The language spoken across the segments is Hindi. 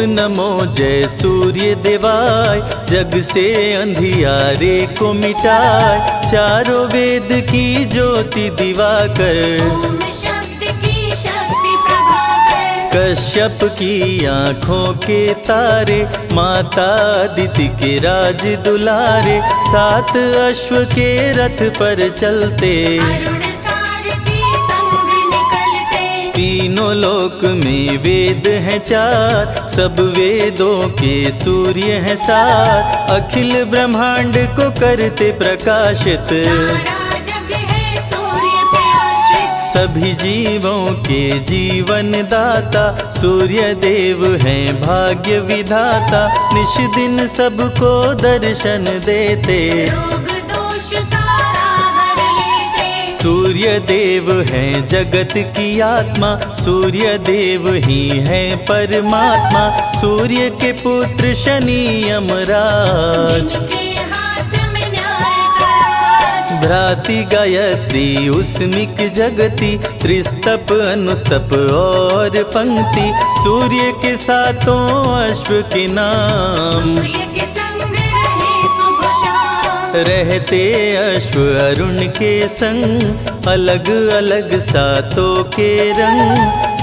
नमो जय सूर्य देवाय, जग से अंधियारे को मिटाए, चारों वेद की ज्योति दिवाकर, ओम शब्द की शक्ति प्रभाकर, कश्यप की आँखों के तारे, माता अदिति के राज दुलारे, 7 अश्व के रथ पर चलते, अरुण सारथी संग निकलते, तीनों लोक में वेद हैं 4, सब वेदों के सूर्य हैं 7, अखिल ब्रह्मांड को करते प्रकाशित, सारा जग है सूर्य पे आश्रित, सभी जीवों के जीवन दाता, सूर्य देव हैं भाग्य विधाता, निश दिन सबको दर्शन देते, रोग दोष सारा हर लेते, सूर्य देव हैं जगत की आत्मा, सूर्य देव ही हैं परमात्मा, सूर्य के पुत्र शनि यमराज, जिनके हाथ में न्याय का राज, भ्राति गायत्री उस्मिक जगति, त्रिस्तप अनुस्तप और पंक्ति, सूर्य के 7 अश्व के नाम, सूर्य के संग रहे सुबह शाम, रहते अश्व अरुण के संग, अलग अलग 7 के रंग,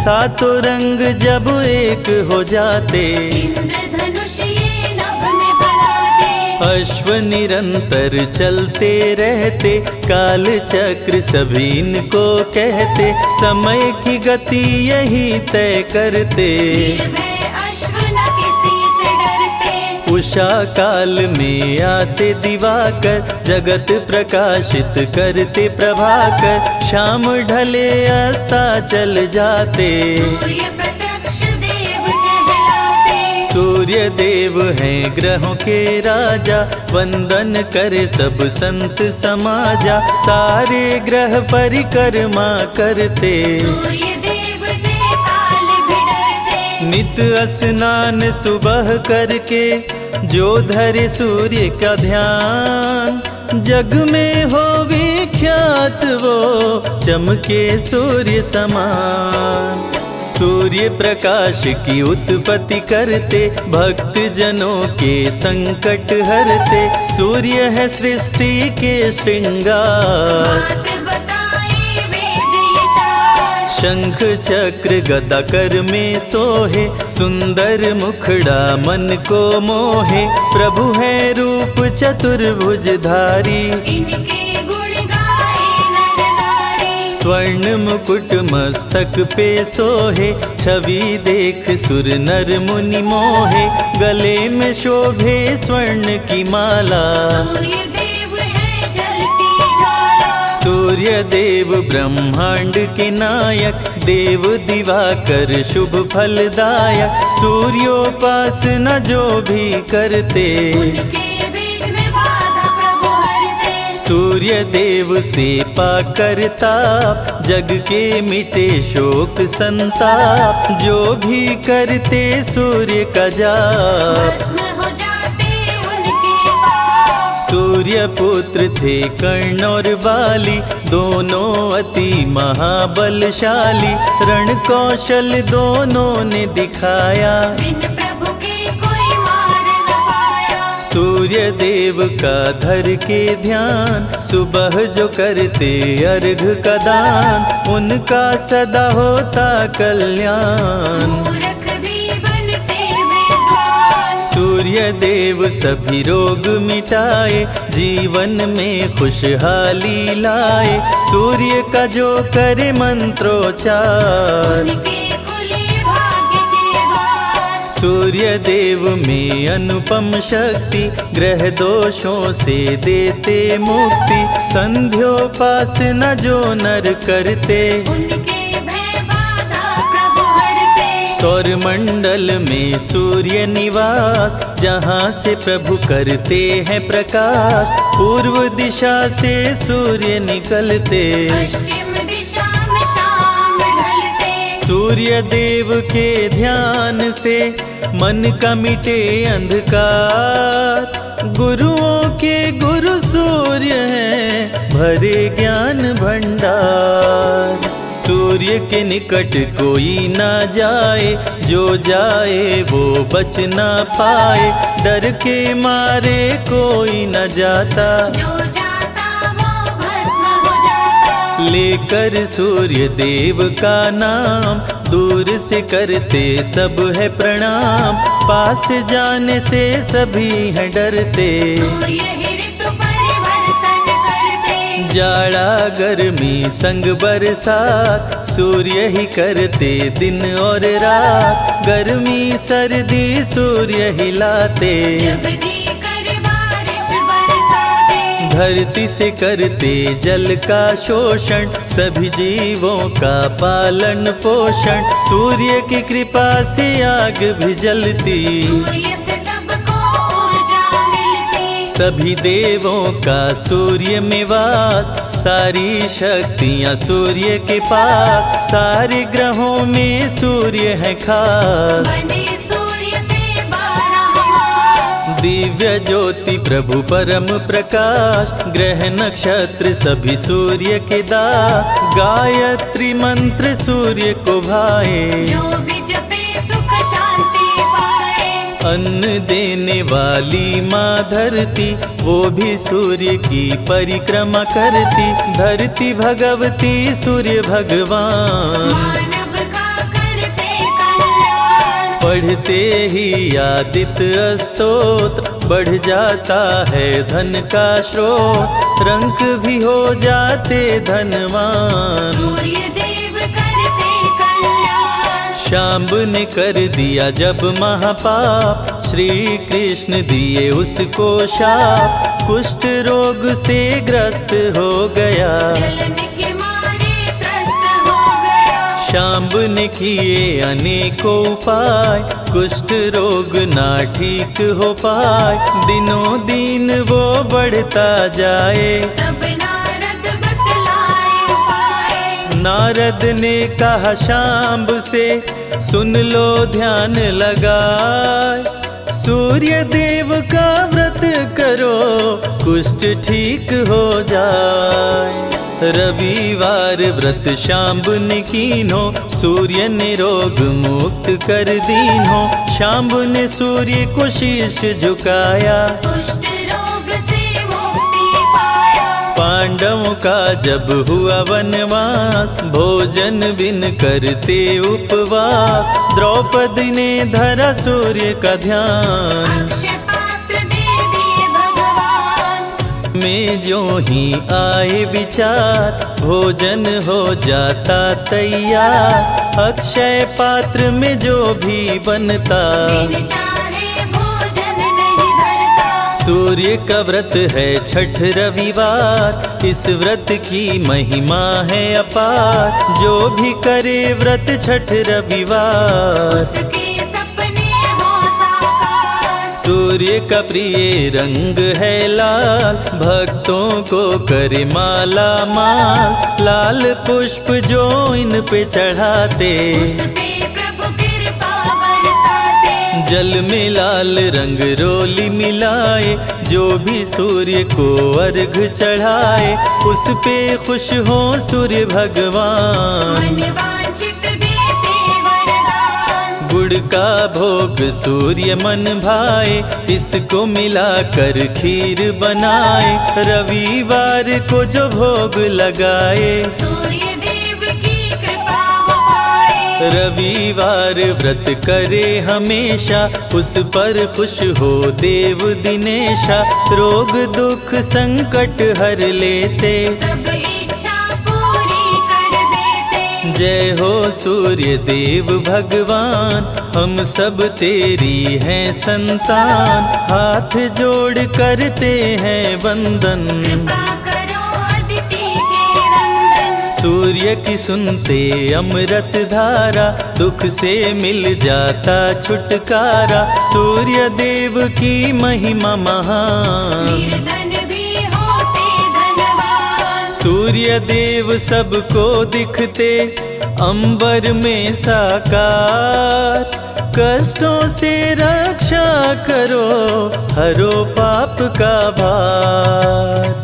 7 रंग जब एक हो जाते, इंद्रधनुष ये नभ में बनाते, अश्व निरंतर चलते रहते, काल चक्र सभी इनको कहते, समय की गति यही तय करते, निर्भय अश्व न किसी से डरते, उषा काल में आते दिवाकर, जगत प्रकाशित करते प्रभाकर, शाम ढले अस्ता चल जाते, सूर्य प्रत्यक्ष देव कहलाते, सूर्य देव हैं ग्रहों के राजा, वंदन करे सब संत समाजा, सारे ग्रह परिक्रमा करते, सूर्य देव से काल भी डरते, नित स्नान सुबह करके, जो धरे सूर्य का ध्यान, जग में हो विख्यात वो, चमके सूर्य समान, सूर्य प्रकाश की उत्पत्ति करते, भक्त जनों के संकट हरते, सूर्य है सृष्टि के श्रृंगार, बात बताए वेद ये 4, शंख चक्र गदा कर में सोहे, सुंदर मुखड़ा मन को मोहे, प्रभु है रूप चतुर्भुजधारी, इनके गुण गाए नर नारी, स्वर्ण मुकुट मस्तक पे सोहे, छवि देख सुर नर मुनि मोहे, गले में शोभे स्वर्ण की माला, सूर्य देव है जलती ज्वाला, सूर्य देव ब्रह्मांड के नायक, देव दिवाकर शुभ फलदायक, सूर्योपासना जो भी करते, उनके विघ्न बाधा प्रभु हरते, सूर्य देव से पाकर ताप, जग के मिटे शोक संताप, जो भी करते सूर्य का जाप, भस्म हो जाते उनके पाप, सूर्य पुत्र थे कर्ण और बाली, दोनों अति महाबलशाली, रण कौशल दोनों ने दिखाया, बिन प्रभु के कोई मार न पाया, सूर्य देव का धर के ध्यान, सुबह जो करते अर्घ का दान, उनका सदा होता कल्याण, मूर्ख भी बनते विद्वान, सूर्य देव सभी रोग मिटाए, जीवन में खुशहाली लाए, सूर्य का जो करे मंत्रोच्चार, उनके खुले भाग्य के द्वार, सूर्य देव में अनुपम शक्ति, ग्रह दोषों से देते मुक्ति, संध्योपासना जो नर करते, उनके भय बाधा प्रभु हरते, सौर मंडल में सूर्य निवास, जहाँ से प्रभु करते हैं प्रकाश, पूर्व दिशा से सूर्य निकलते, पश्चिम दिशा में शाम ढलते, सूर्य देव के ध्यान से मन का मिटे अंधकार, गुरुओं के गुरु सूर्य हैं भरे ज्ञान भंडार, सूर्य के निकट कोई ना जाए, जो जाए वो बच ना पाए। डर के मारे कोई न जाता, जो जाता वो भस्म हो जाता। लेकर सूर्य देव का नाम, दूर से करते सब है प्रणाम। पास जाने से सभी हैं डरते, सूर्य ही ऋतु परिवर्तन करते। जाड़ा गर्मी संग बरसात, सूर्य ही करते दिन और रात। गर्मी सर्दी सूर्य ही लाते, जब जी कर बारिश बरसाते। धरती से करते जल का शोषण, सभी जीवों का पालन पोषण। सूर्य की कृपा से आग भी जलती, सूर्य से सबको ऊर्जा मिलती। सभी देवों का सूर्य में वास, सारी शक्तियाँ सूर्य के पास। सारे ग्रहों में सूर्य है खास, बने सूर्य से 12 मास। दिव्य ज्योति प्रभु परम प्रकाश। ग्रह नक्षत्र सभी सूर्य के दास, गायत्री मंत्र सूर्य को भाए। जो भी जपे सुख शांति पाए। अन्न देने वाली माँ धरती, वो भी सूर्य की परिक्रमा करती। धरती भगवती सूर्य भगवान, मानव का करते कल्याण। पढ़ते ही आदित्य स्तोत्र, बढ़ जाता है धन का स्रोत। रंक भी हो जाते धनवान, सूर्य देव करते कल्याण। शाम्ब ने कर दिया जब महापाप, श्री कृष्ण दिए उसको शाप। कुष्ठ रोग से ग्रस्त हो गया, जलने के मारे त्रस्त हो गया। शाम्ब ने किए अनेकों उपाय, कुष्ठ रोग ना ठीक हो पाए। दिनों दिन वो बढ़ता जाए, तब नारद बतलाए उपाय। नारद ने कहा शाम्ब से, सुन लो ध्यान लगाए। सूर्य देव का व्रत करो, कुष्ठ ठीक हो जाए। रविवार व्रत शाम्ब ने कीन्हो, सूर्य ने रोग मुक्त कर दीन्हो। शाम्ब ने सूर्य को शीश झुकाया, कुष्ठ रोग से मुक्ति पाया। पांडवों का जब हुआ वनवास, भोजन बिन करते उपवास। द्रौपदी ने धरा सूर्य का ध्यान, अक्षय पात्र दे दिए भगवान। में जो ही आए विचार, भोजन हो जाता तैयार। अक्षय पात्र में जो भी बनता, बिन चाहे भोजन नहीं धरता। सूर्य का व्रत है छठ रविवार, इस व्रत की महिमा है अपार। जो भी करे व्रत छठ रविवार, उसके सपने हो साकार। सूर्य का प्रिय रंग है लाल, भक्तों को करे माला माल। लाल पुष्प जो इन पे चढ़ाते, उस पे प्रभु कृपा बरसाते। जल में लाल रंग रोली मिलाए। जो भी सूर्य को अर्घ चढ़ाए, उस पे खुश हो सूर्य भगवान। मन वांछित देते वरदान। गुड़ का भोग सूर्य मन भाए, इसको मिलाकर खीर बनाए। रविवार को जो भोग लगाए, सूर्य देव की कृपा हो पाए। रविवार व्रत करे हमेशा, उस पर खुश हो देव दिनेशा। रोग दुख संकट हर लेते, सब इच्छा पूरी कर देते। जय हो सूर्य देव भगवान, हम सब तेरी हैं संतान। हाथ जोड़ करते हैं वंदन, कृपा करो अदिति के नंदन। सूर्य की सुनते अमृत धारा, दुख से मिल जाता छुटकारा। सूर्य देव की महिमा महान, निर्धन भी होते धनवान। सूर्य देव सबको दिखते अंबर में साकार। कष्टों से रक्षा करो, हरो पाप का भार।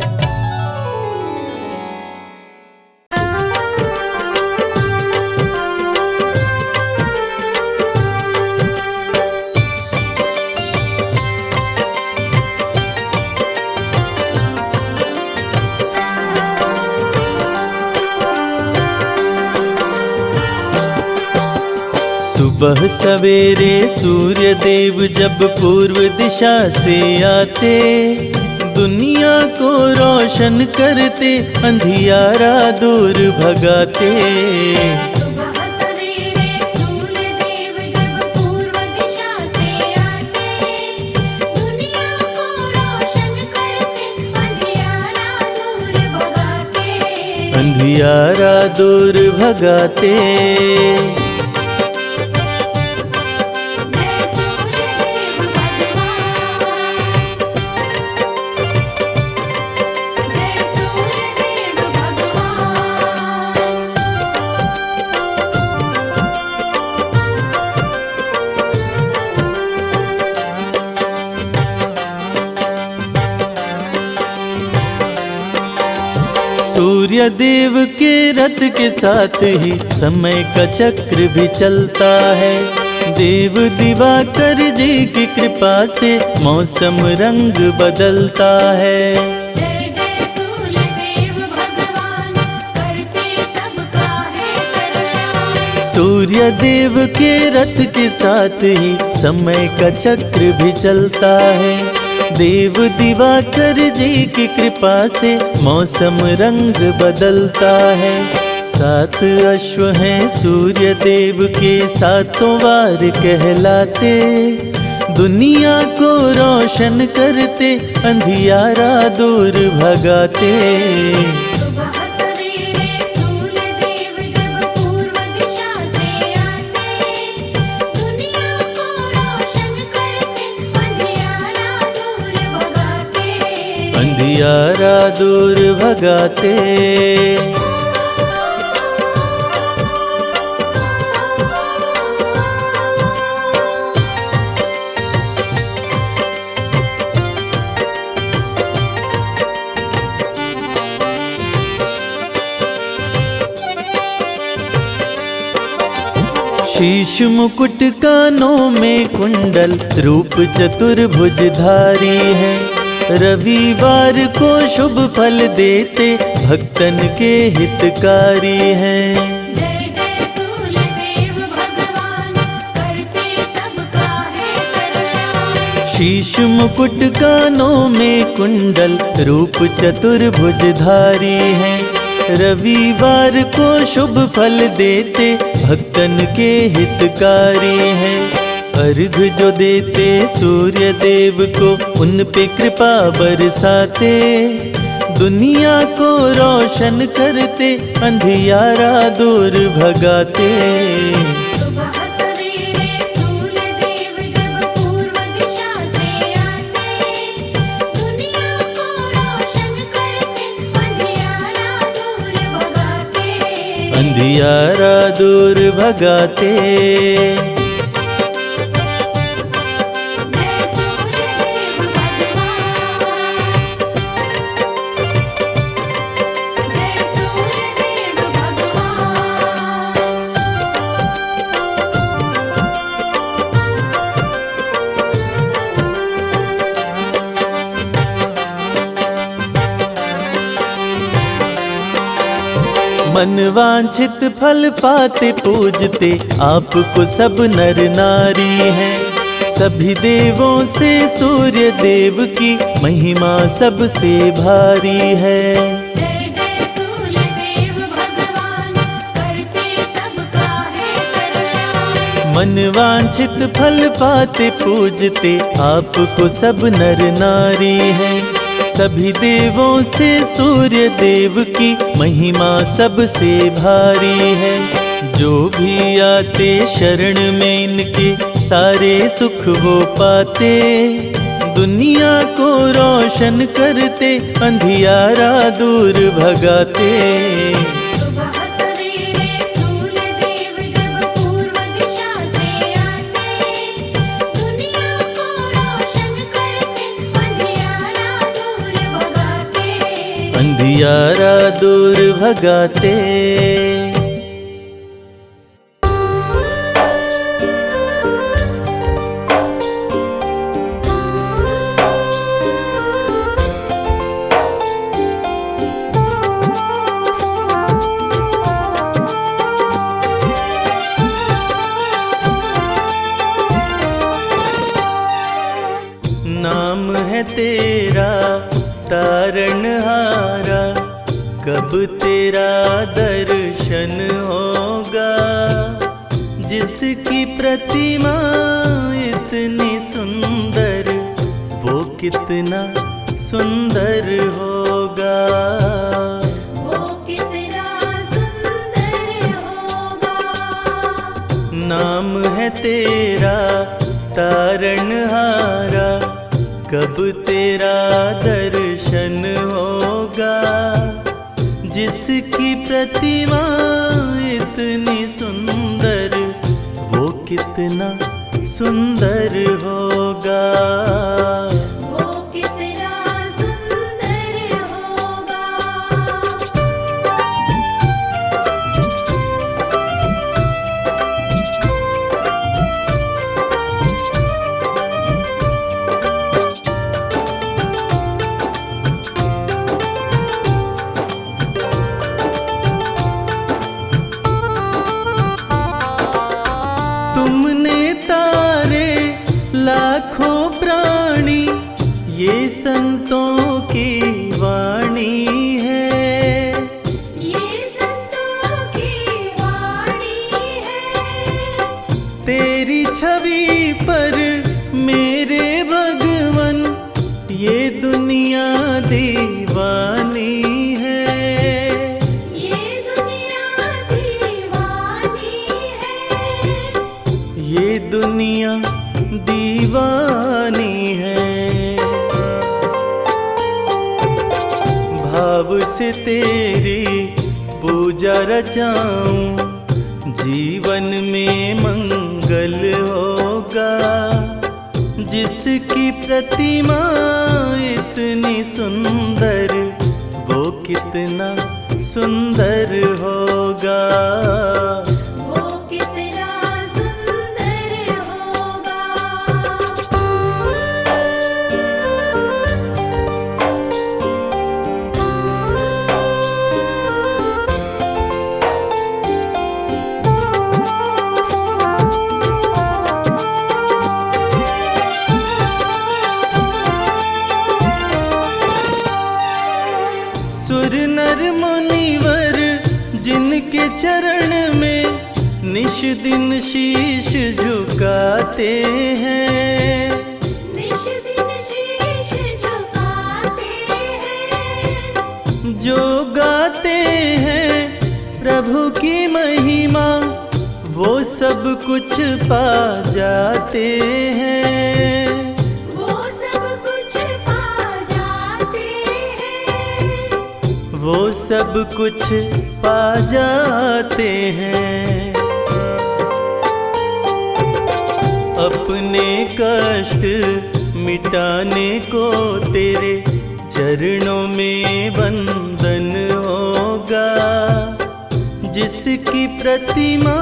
सुबह सवेरे सूर्य देव जब पूर्व दिशा से आते, दुनिया को रोशन करते, अंधियारा दूर भगाते। सुबह सवेरे सूर्य देव जब पूर्व दिशा से आते, दुनिया को रोशन करते, अंधियारा दूर भगाते। अंधियारा दूर भगाते। जय सूर्य देव भगवान, जय सूर्य देव भगवान। सूर्य देव के रथ के साथ ही समय का चक्र भी चलता है। देव दिवाकर जी की कृपा से मौसम रंग बदलता है। जय जय सूर्य देव भगवान, करते सबका है कल्याण। सूर्य देव के रथ के साथ ही समय का चक्र भी चलता है। देव दिवाकर जी की कृपा से मौसम रंग बदलता है। 7 अश्व हैं सूर्य देव के, सातों वार कहलाते, दुनिया को रोशन करते, अंधियारा दूर भगाते। सुबह सवेरे सूर्य देव जब पूर्व दिशा से आते, दुनिया को रोशन करते, अंधियारा दूर भगाते। अंधियारा दूर भगाते। शीश मुकुट कानों में कुंडल, रूप चतुर्भुजधारी है। रविवार को शुभ फल देते, भक्तन के हितकारी हैं। जय जय सूर्य देव भगवान, करते सबका है कल्याण। शीश मुकुट कानों में कुंडल, रूप चतुर्भुजधारी है। रविवार को शुभ फल देते, भक्तन के हितकारी हैं। अर्घ जो देते सूर्य देव को, उन पे कृपा बरसाते, दुनिया को रोशन करते, अंधियारा दूर भगाते। सुबह सवेरे सूर्य देव जब पूर्व दिशा से आते, दुनिया को रोशन करते, अंधियारा दूर भगाते। अंधियारा दूर भगाते। जय सूर्य देव भगवान, जय सूर्य देव भगवान। मनवांछित फल पाते पूजते, आपको सब नर नारी हैं। सभी देवों से सूर्य देव की महिमा सबसे भारी है। जय जय सूर्य देव भगवान, करते सबका है कल्याण। मनवांछित फल पाते पूजते, आपको सब नर नारी हैं। सभी देवों से सूर्य देव की महिमा सबसे भारी है। जो भी आते शरण में इनके, सारे सुख वो पाते, दुनिया को रोशन करते, अंधियारा दूर भगाते। सुबह सवेरे सूर्य देव जब पूर्व दिशा से आते, दुनिया को रोशन करते, अंधियारा दूर भगाते। अंधियारा दूर भगाते। तेरा दर्शन होगा, जिसकी प्रतिमा इतनी सुंदर, वो कितना सुंदर होगा। वो कितना सुंदर होगा। नाम है तेरा तारणहारा, कब तेरा दर्शन होगा, जिसकी प्रतिमा इतनी सुंदर, वो कितना सुंदर होगा। वो कितना सुंदर होगा। तुमने तारे लाखों प्राणी, ये संतों की वाणी है। ये संतों की वाणी है। तेरी छवि पर मेरे भगवन, ये दुनिया दीवानी है। ये दुनिया दीवानी है। ये दुनिया दीवानी है। भाव से तेरी पूजा रचाऊं, जीवन में मंगल होगा, जिसकी प्रतिमा इतनी सुंदर, वो कितना सुंदर होगा। वो कितना सुंदर होगा। सुर नर मुनिवर जिनके चरण में निश दिन शीश झुकाते हैं, निश दिन शीश झुकाते हैं। जो गाते हैं प्रभु की महिमा, वो सब कुछ पा जाते हैं। वो सब कुछ पा जाते हैं। वो सब कुछ पा जाते हैं। अपने कष्ट मिटाने को तेरे चरणों में वंदन होगा, जिसकी प्रतिमा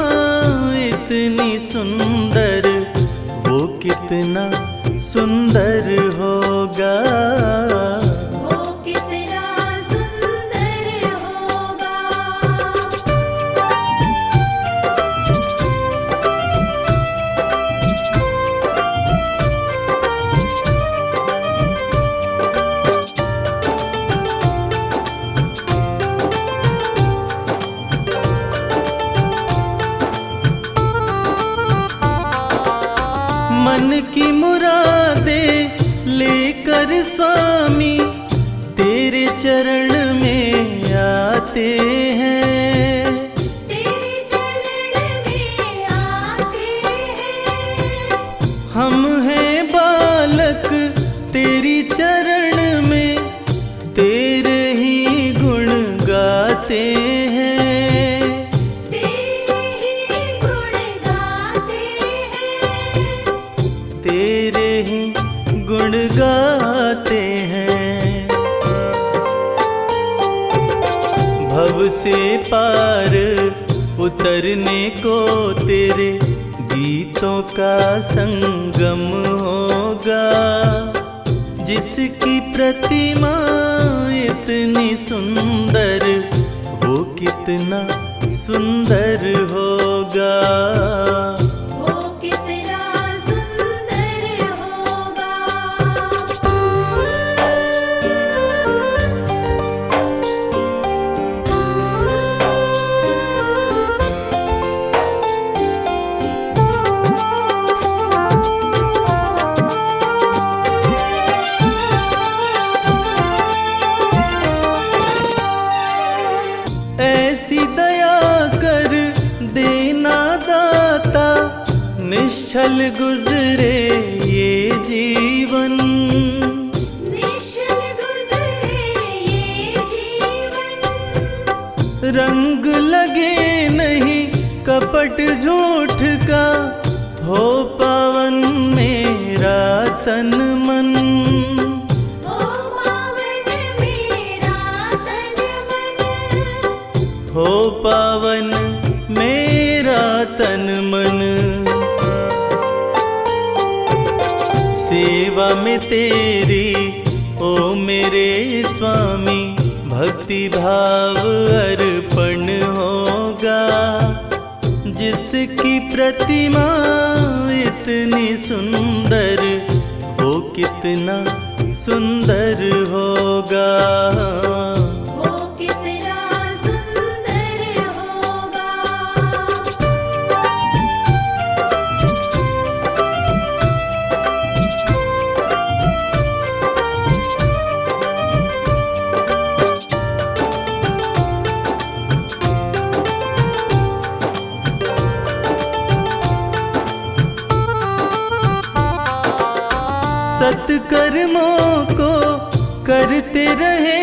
इतनी सुंदर, वो कितना सुंदर होगा। वो कितना सुंदर होगा। मन की मुरादे लेकर स्वामी तेरे चरण में आते हैं। तेरे चरण में आते हैं। हम हैं बालक तेरी चरण में, तेरे ही गुण गाते हैं। तेरे ही गुण गाते हैं। तेरे ही गुण गाते हैं। भव से पार उतरने को तेरे गीतों का संगम होगा, जिसकी प्रतिमा इतनी सुंदर, वो कितना सुंदर होगा। वो कितना सुंदर होगा। ऐसी दया कर देना दाता, निश्चल गुजरे ये जीवन। निश्चल गुजरे ये जीवन। रंग लगे नहीं कपट झूठ का, हो पावन मेरा तन मन। हो पावन मेरा तन मन। हो पावन मेरा तन मन। सेवा में तेरी ओ मेरे स्वामी, भक्ति भाव अर्पण होगा। जिसकी प्रतिमा इतनी सुंदर, वो कितना सुंदर होगा। वो कितना सुंदर होगा। सत्कर्मों को करते रहे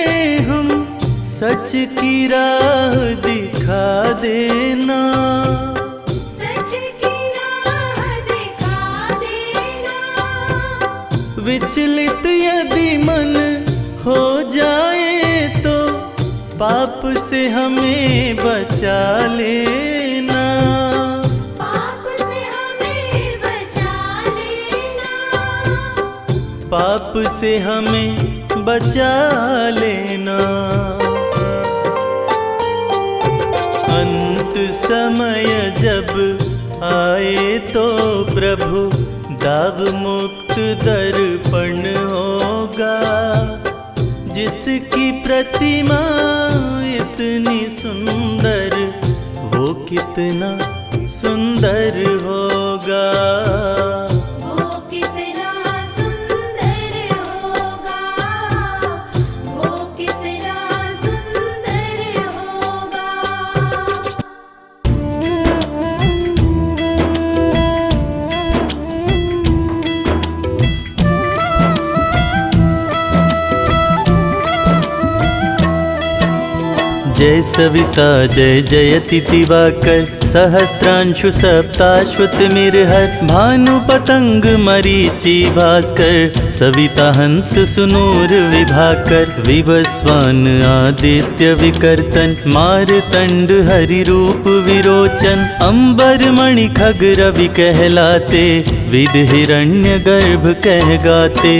हम, सच की राह दिखा देना। सच की राह दिखा देना। विचलित यदि मन हो जाए तो, पाप से हमें बचा लेना। पाप से हमें बचा लेना। पाप से हमें बचा लेना। अंत समय जब आए तो प्रभु, दाव मुक्त दर्पण होगा। जिसकी प्रतिमा इतनी सुंदर, वो कितना सुंदर होगा। वो कितना सुंदर होगा। वो कितना सुंदर होगा। जय सविता जय जयति दिवाकर, सहस्त्रांशु सप्ताश्वत मिरहर। भानु पतंग मरीचि भास्कर, सविता हंस सुनूर विभाकर। विवस्वान आदित्य विकर्तन, मारतंड हरि रूप विरोचन। अंबर मणि खग रवि कहलाते, विद हिरण्य गर्भ कह गाते।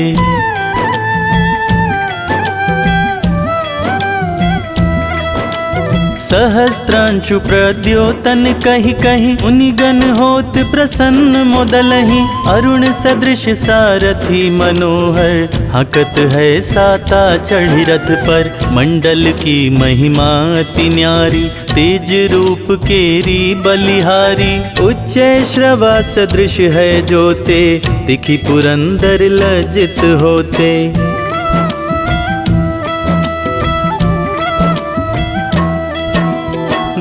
सहस्त्रांशु प्रद्योतन कहि कहि, मुनि गण होत प्रसन्न मोदलहि। अरुण सदृश सारथी मनोहर, हकत है साता चढ़ी रथ पर। मंडल की महिमा अति न्यारी, तेज रूप केरी बलिहारी। उच्च श्रवा सदृश है जोते, दिखि पुरंदर लज्जित होते।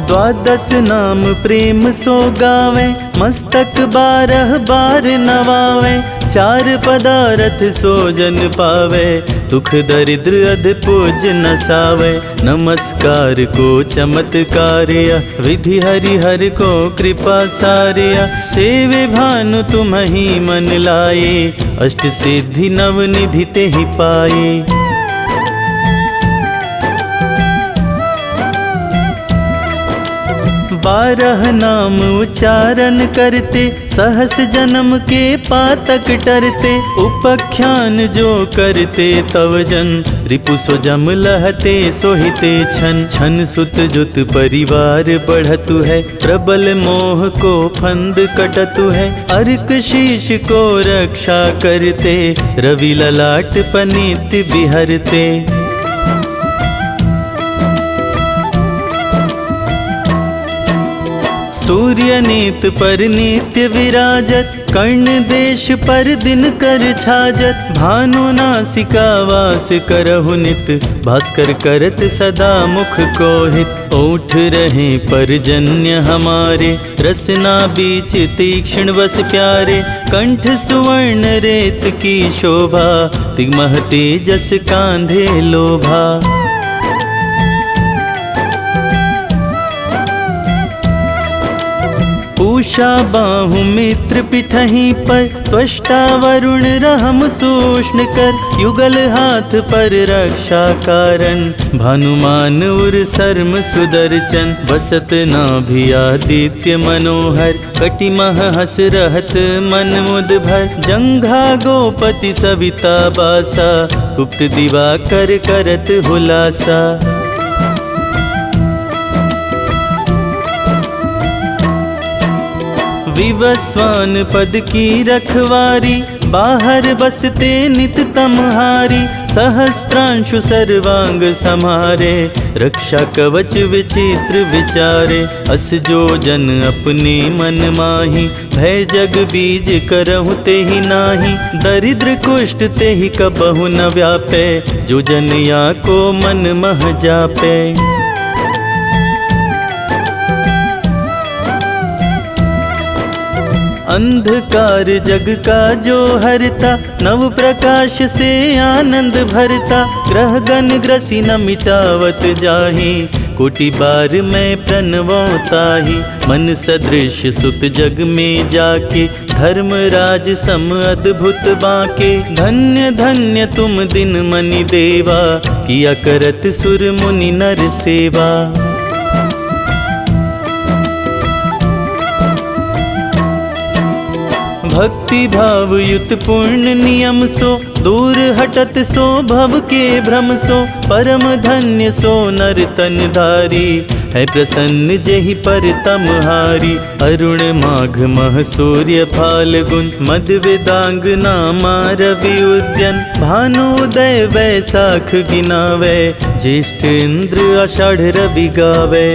द्वादश नाम प्रेम सो गावे, मस्तक 12 बार नवावे। 4 पदारथ सो जन पावे, दुख दरिद्र अध पूज नसावे। नमस्कार को चमत्कार्य, विधि हरि हर को कृपा सार्य। सेवे भानु तुम ही मन लाए, अष्ट सिद्धि नव निधि ते ही पाए। 12 नाम उच्चारण करते, सहस जन्म के पातक टरते। उपख्यान जो करते तव जन, रिपु सो जम लहते सोहिते छन। छन सुत जुत परिवार बढ़तु है, प्रबल मोह को फंद कटतु है। अर्क शीश को रक्षा करते, रवि ललाट पनीत बिहरते। सूर्य नीत पर नित्य विराजत, कर्ण देश पर दिन कर छाजत। भानु नासिका वास करहु नित, भास्कर करत सदा मुख कोहित। ओठ रहे परजन्य हमारे, रसना बीच तीक्ष्ण बस प्यारे। कंठ सुवर्ण रेत की शोभा, तिगमह तेजस कांधे लोभा। पूषा बाहु मित्र पिठही पर, त्वष्टा वरुण रहम सूष्ण कर। युगल हाथ पर रक्षा कारण, भानुमान उर सर्म सुदर्शन। बसत नाभि आदित्य मनोहर, कटिमह हस रहत मन मुद भर। जंघा गोपति सविता बासा, गुप्त दिवाकर करत हुलासा। विवस्वान पद की रखवारी, बाहर बसते नित तमहारी। सहस्त्रांशु सर्वांग समारे, रक्षा कवच विचित्र विचारे। अस जो जन अपने मन माही, भय जग बीज करहु तेहि नाही। दरिद्र कुष्ठ तेहि कबहु न व्यापे, जो जन या को मन मह जापे। अंधकार जग का जो हरता, नव प्रकाश से आनंद भरता। ग्रह गण ग्रसी न मिटावत जाहि, कोटि बार मैं प्रणवों ताहि। मन सदृश सुत जग में जाके, धर्मराज सम अद्भुत बाके। धन्य धन्य तुम दिन मनि देवा, किया करत सुर मुनि नर सेवा। भक्ति भाव युत पूर्ण नियम सो, दूर हटत सो भव के भ्रम सो। परम धन्य सो नर तन धारी, है प्रसन्न जेहि पर तमहारी। अरुण माघ मह सूर्य फाल्गुन, मद वेदांग नामा रवि उद्यन। भानुदय वैसाख गिनावे, ज्येष्ठ इंद्र आषाढ़ रवि गावे।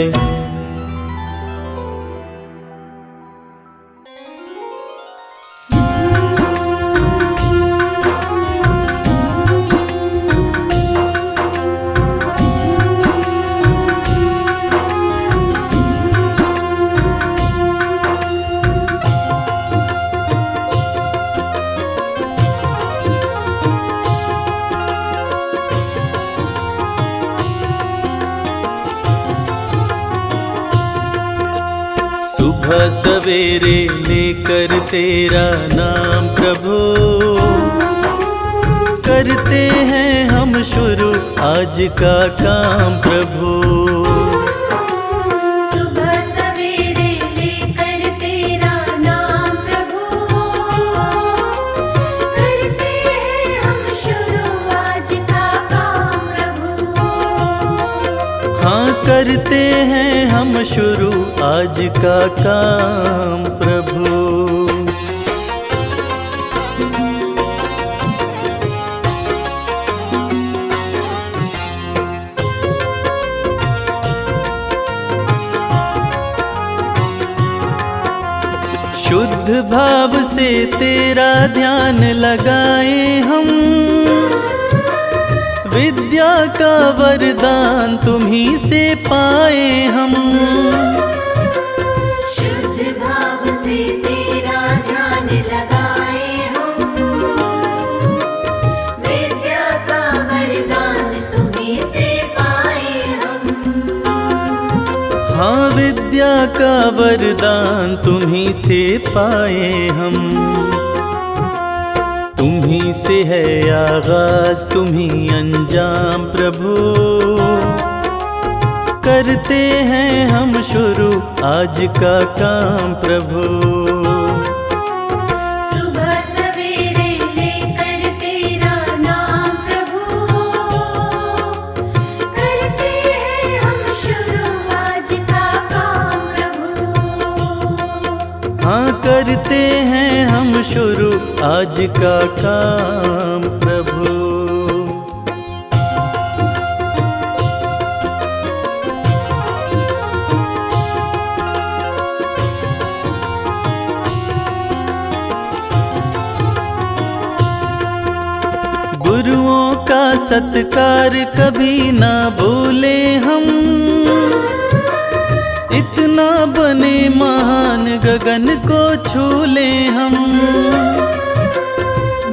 सुबह सवेरे लेकर तेरा नाम प्रभु, करते हैं हम शुरू आज का काम प्रभु। सुबह सवेरे लेकर तेरा नाम प्रभु, करते हैं हम शुरू आज का काम प्रभु। हाँ करते हैं हम शुरू आज का काम प्रभु। शुद्ध भाव से तेरा ध्यान लगाए हम, विद्या का वरदान तुम्ही से पाए हम। शुद्ध भाव से तेरा ध्यान लगाए हम, विद्या का वरदान तुम्ही से पाए हम। हाँ विद्या का वरदान तुम्ही से पाए हम। तुम्ही से है आगाज तुम्ही अंजाम प्रभु, करते हैं हम शुरू आज का काम प्रभु। सुबह सवेरे लेकर तेरा नाम प्रभु, करते हैं हम शुरू आज का काम प्रभु। हाँ करते हैं हम शुरू आज का काम प्रभु। सत्कार कभी ना भूले हम, इतना बने महान गगन को छू ले हम।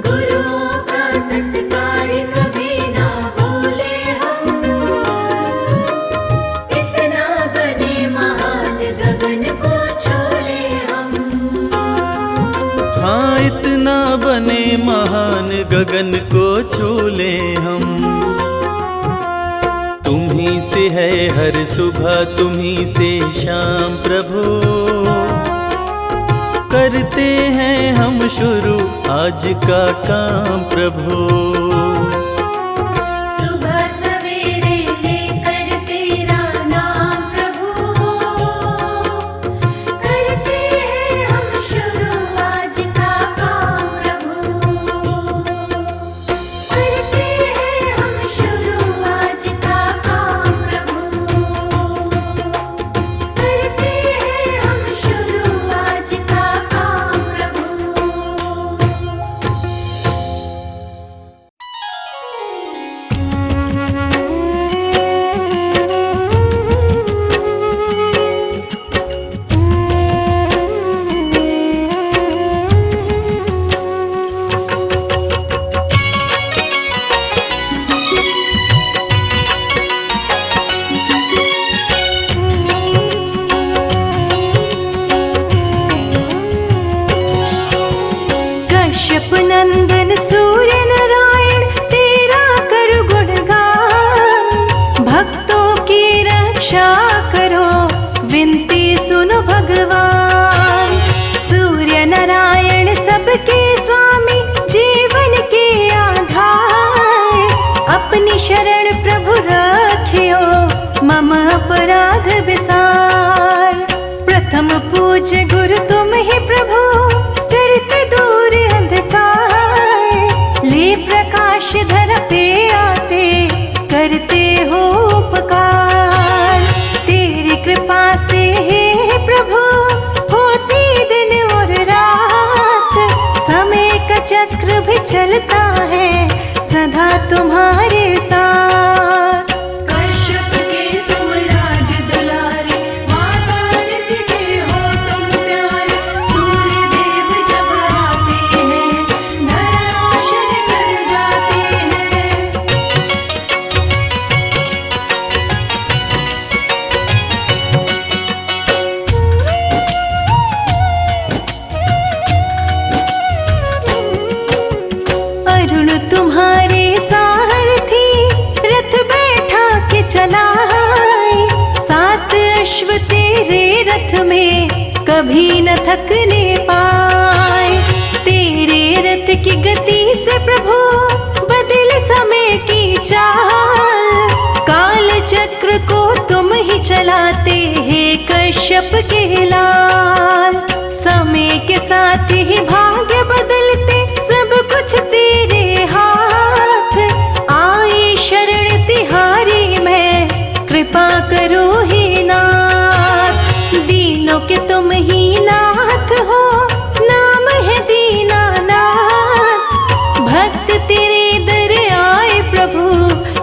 गुरुओं का सत्कार कभी ना भूले हम, इतना बने महान गगन को छू ले हम। हाँ, इतना बने महान गगन को छू ले हम। तुम्ही से है हर सुबह, तुम्ही से शाम प्रभु, करते हैं हम शुरू आज का काम प्रभु। सुबह सवेरे लेकर तेरा नाम प्रभु, करते हैं हम शुरू आज का काम प्रभु, करते हैं हम शुरू आज का काम प्रभु, करते हैं हम शुरू आज का काम प्रभु। कश्यप नंदन सूर्य नारायण तेरा कर गुणगान, भक्तों की रक्षा करो विनती सुनो भगवान। सूर्य नारायण सबके स्वामी जीवन के आधार, अपनी शरण प्रभु रखियो मम अपराध विसार। प्रथम पूज्य गुरु तुम ही प्रभु, करते दूर अंधकार, ले प्रकाश धर पे आते करते हो उपकार। तेरी कृपा से हे प्रभु होती दिन और रात, समय का चक्र भी चलता है सदा तुम्हारे साथ। कश्यप के तुम राज दुलारे, माता निधि के हो तुम प्यारे। सूर्य देव जब आते हैं, धरा रोशन कर जाते हैं। अरुण तुम्हारे सारथी, रथ बैठा के चलाए। सात अश्व तेरे रथ में कभी न थकने पाए। तेरे रथ की गति से प्रभु बदल समय की चाल, काल चक्र को तुम ही चलाते हे कश्यप के लाल। समय के साथ ही भाग्य बदलते सब कुछ तेरे हाथ, आई शरण तिहारी मैं कृपा करो हे नाथ। दीनों के तुम ही नाथ हो, नाम है दीनानाथ। भक्त तेरे दर आए प्रभु,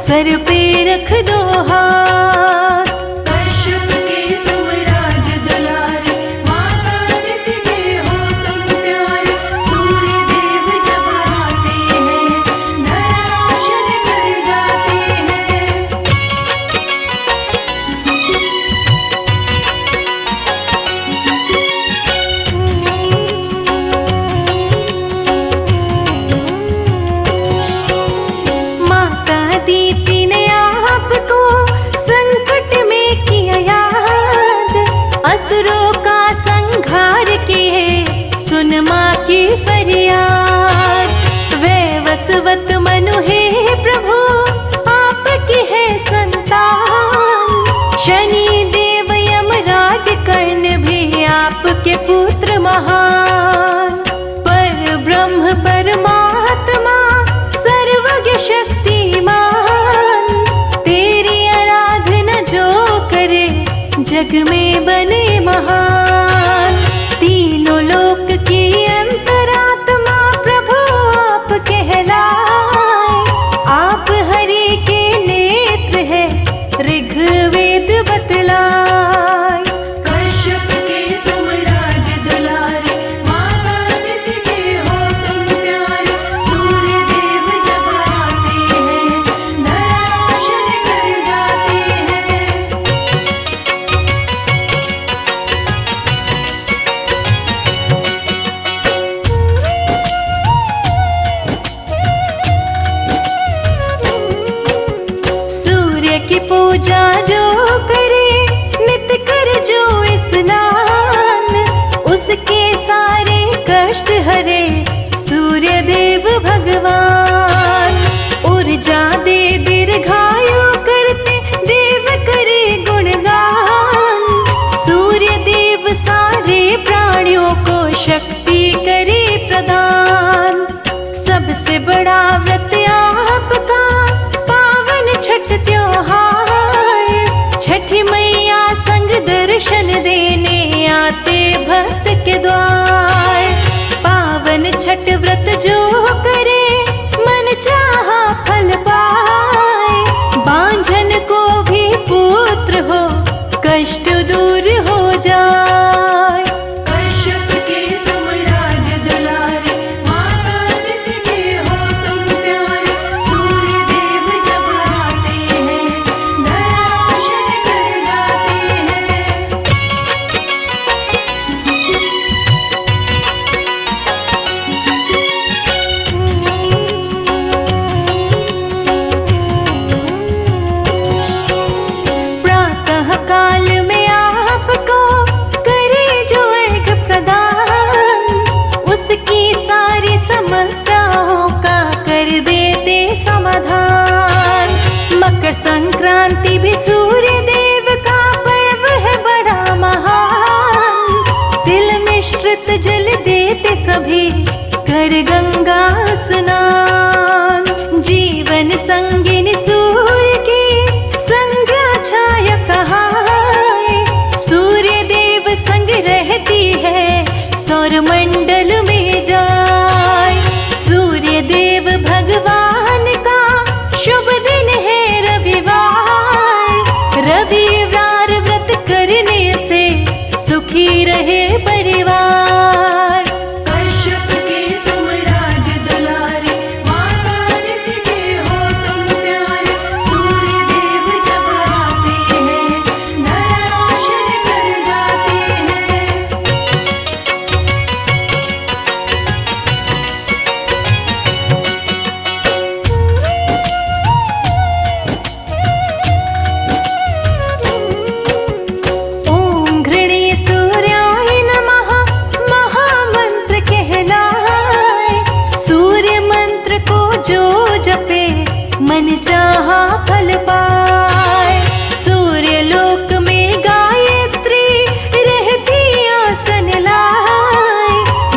सर पे रख दो हाथ। कश्यप के तुम राज दुलारे, माता निधि के हो तुम प्यारे। सूर्य देव जब आते हैं, धरा रोशन कर जाते हैं। माता दीति ने आपको संकट में किया याद, असुरों का संहार किए सुन माँ की फरियाद। वैवस्वत मनु हे प्रभु आपकी है संतान, शनि देव यमराज कर्ण भी आपके पुत्र महान। पर ब्रह्म परमात्मा सर्वज्ञ शक्तिमान, तेरी आराधना जो करे जग में बने महान। तीनों लोक की अंतरात्मा प्रभु आप कहलाए, आप हरि दर्शन देने आते भक्त के द्वार। पावन छठ व्रत जो करे मन चाहा फल पाए। बांझन को भी पुत्र हो कष्ट दूर हो जाए। कश्यप के तुम राज दुलारे, माता अदिति के हो तुम प्यारे। सूर्य देव जब आते हैं, धरा रोशन कर जाते हैं। प्रातः काल में आपको करे जो अर्घ प्रदान, उसकी सारी समस्याओं का कर देते समाधान। मकर संक्रांति भी सूर्य देव का पर्व है बड़ा महान। तिल मिश्रित जल देते सभी कर गंगा स्नान। जीवन संगिनी सूर्य की संज्ञा छाय कहाए। सूर्य देव संग रहती है सौर मंडल में जाए। सूर्य देव भगवान का शुभ दिन है रविवार। रविवार व्रत करने से सुखी रहे परिवार। कश्यप के तुम राज दुलारे, माता अदिति के हो तुम प्यारे। सूर्य देव जब आते हैं, धरा रोशन कर जाते हैं। ओम घृणे सूर्याय नमः महामंत्र कहलाए। सूर्य मंत्र को जो जपे मन चाहा फल पाए। सूर्य लोक में गायत्री रहती आसन लाए।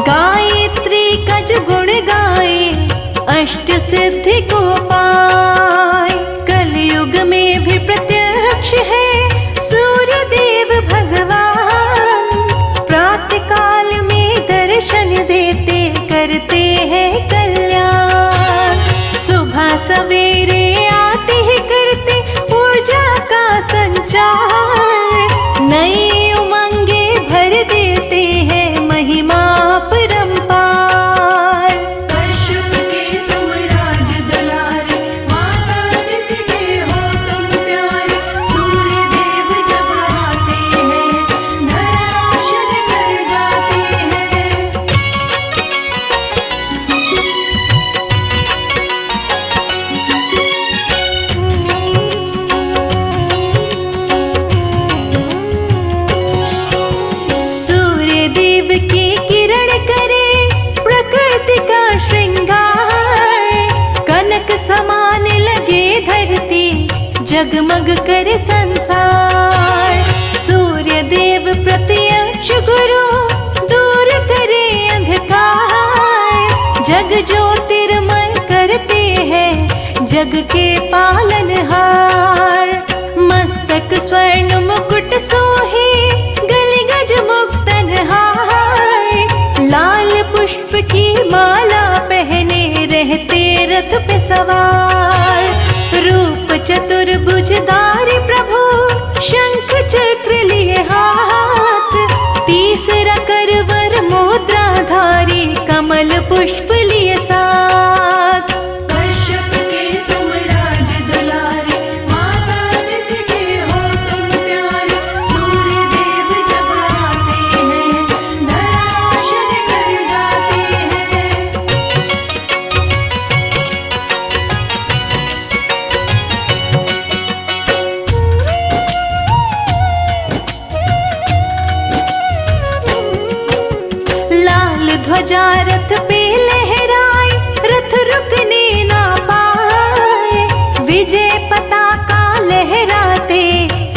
गायत्री का जो गुण गाए अष्ट सिद्धि को पाए। कलयुग में भी प्रत्यक्ष है सूर्य देव भगवान। प्रातः काल में दर्शन देते करते हैं कल्याण। सुबह सवेरे आते ही करते ऊर्जा का संचार। नई उमंगे भर देते हैं महिमा परंपार। कश्यप के तुम राज दुलारे, माता अदिति के हो तुम प्यारे। सूर्य देव जब आते हैं, धरा रोशन कर जाते हैं। सूर्य देव की किरण करे प्रकृति का श्रृंगार। कनक समान लगे धरती जगमग करे संसार। सूर्य देव प्रत्यक्ष गुरु दूर करे अंधकार। जग ज्योतिर्मय करते हैं जग के पालनहार। मस्तक स्वर्ण मुकुट सोहे गले गज मुक्तन हार। लाल पुष्प की माला पहने रहते रथ पे सवार। रूप चतुर्भुजधारी प्रभु शंख चक्र लिए हाथ। तीसरा करवर मुद्राधारी कमल पुष्प लिए साथ। कश्यप के तुम राज दुलारे, माता अदिति के हो तुम प्यारे। सूर्य देव जब आते हैं, धरा रोशन कर जाते हैं। लाल ध्वजा रथ पे लहराए, रथ रुकने ना पाए। विजय पताका लहराते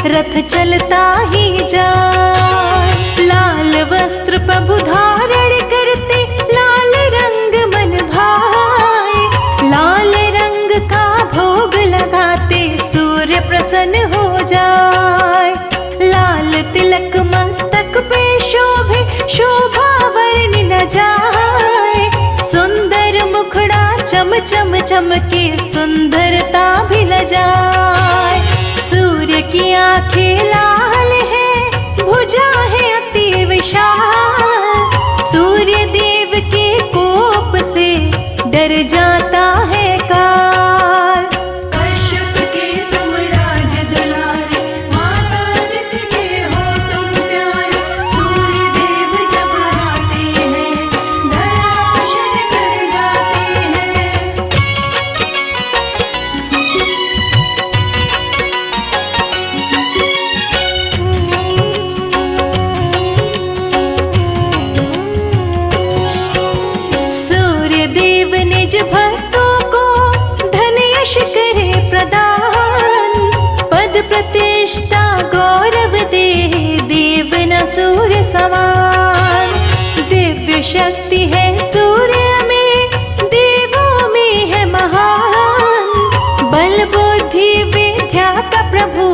रथ चलता ही जाए। लाल वस्त्र प्रभु धारण करते लाल रंग मन भाए। लाल रंग का भोग लगाते सूर्य प्रसन्न हो जाए। लाल तिलक जाए। सुंदर मुखड़ा चम चम चमके, सुंदरता भी लजाए। सूर्य की आंखें लाल है, भुजा है अति विशाल। सूर्य देव के कोप से डर जाता है काल। कश्यप के तुम राज दुलारे, माता अदिति के हो तुम प्यारे। सूर्य देव जब आते हैं, धरा रोशन कर जाते हैं। सूर्य देव निज भक्तों को धन यश करे प्रदान। पद प्रतिष्ठा गौरव दे, देव न सूर्य समान। दिव्य शक्ति है सूर्य में, देवों में है महान। बल बुद्धि विद्या का प्रभु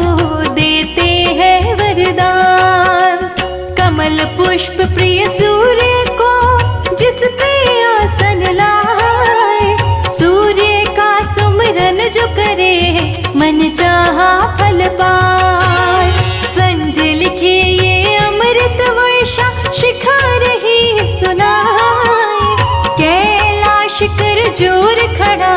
देते हैं वरदान। कमल पुष्प प्रिय सूर्य को जिस पे आसन लाए। सूर्य का सुमिरन जो करे, मन चाहा फल पाए। संजय लिखे ये अमृत वर्षा, शिखा रही सुनाए। कैलाश कर जोर खड़ा,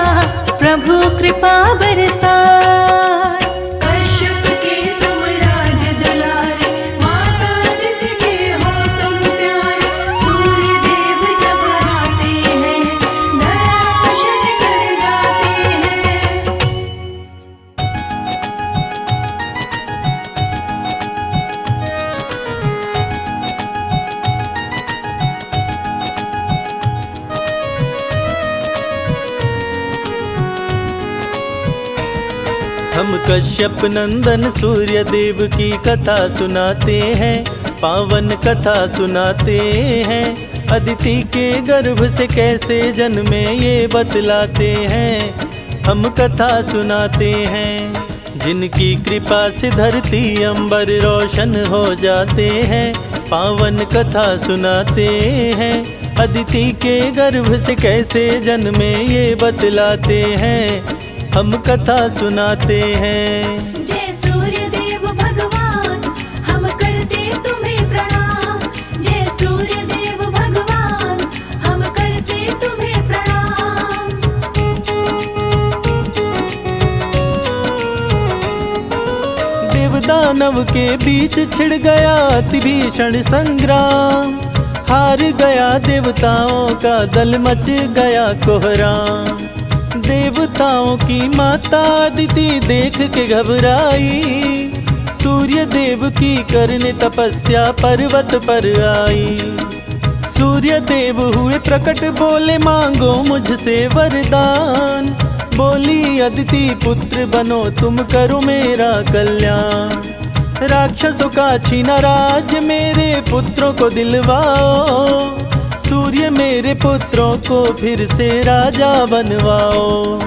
प्रभु कृपा बरसाए। कश्यप के तुम राज दुलारे, माता अदिति के हो तुम प्यारे। सूर्य देव जब आते हैं, धरा रोशन कर जाते हैं। हम कश्यप नंदन सूर्य देव की कथा सुनाते हैं, पावन कथा सुनाते हैं। अदिति के गर्भ से कैसे जन्मे ये बतलाते हैं, हम कथा सुनाते हैं। जिनकी कृपा से धरती अंबर रोशन हो जाते हैं, पावन कथा सुनाते हैं। अदिति के गर्भ से कैसे जन्मे ये बतलाते हैं, हम कथा सुनाते हैं। जय सूर्य देव भगवान, हम करते तुम्हें प्रणाम। जय सूर्य देव भगवान, हम करते तुम्हें प्रणाम। देवदानव के बीच छिड़ गया अति भीषण संग्राम। हार गया देवताओं का दल, मच गया कोहराम। देवताओं की माता अदिति देख के घबराई। सूर्य देव की करने तपस्या पर्वत पर आई। सूर्य देव हुए प्रकट, बोले मांगो मुझसे वरदान। बोली अदिति पुत्र बनो तुम, करो मेरा कल्याण। राक्षसों का छीना राज, मेरे पुत्रों को दिलवाओ। सूर्य मेरे पुत्रों को फिर से राजा बनवाओ।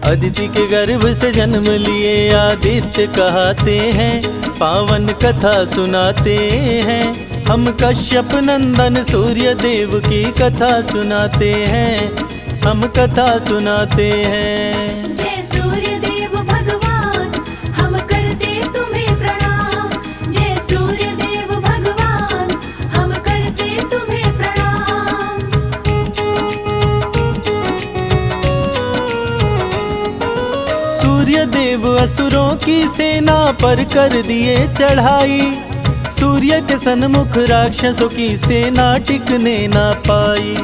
अदिति के गर्भ से जन्म लिए आदित्य कहते हैं, पावन कथा सुनाते हैं। हम कश्यप नंदन सूर्य देव की कथा सुनाते हैं, हम कथा सुनाते हैं। जय सूर्य देव भगवान, हम करते तुम्हें प्रणाम। जय सूर्य देव भगवान, हम करते तुम्हें प्रणाम। सूर्य देव असुरों की सेना पर कर दिए चढ़ाई। सूर्य के सन्मुख राक्षसों की सेना टिकने ना पाई।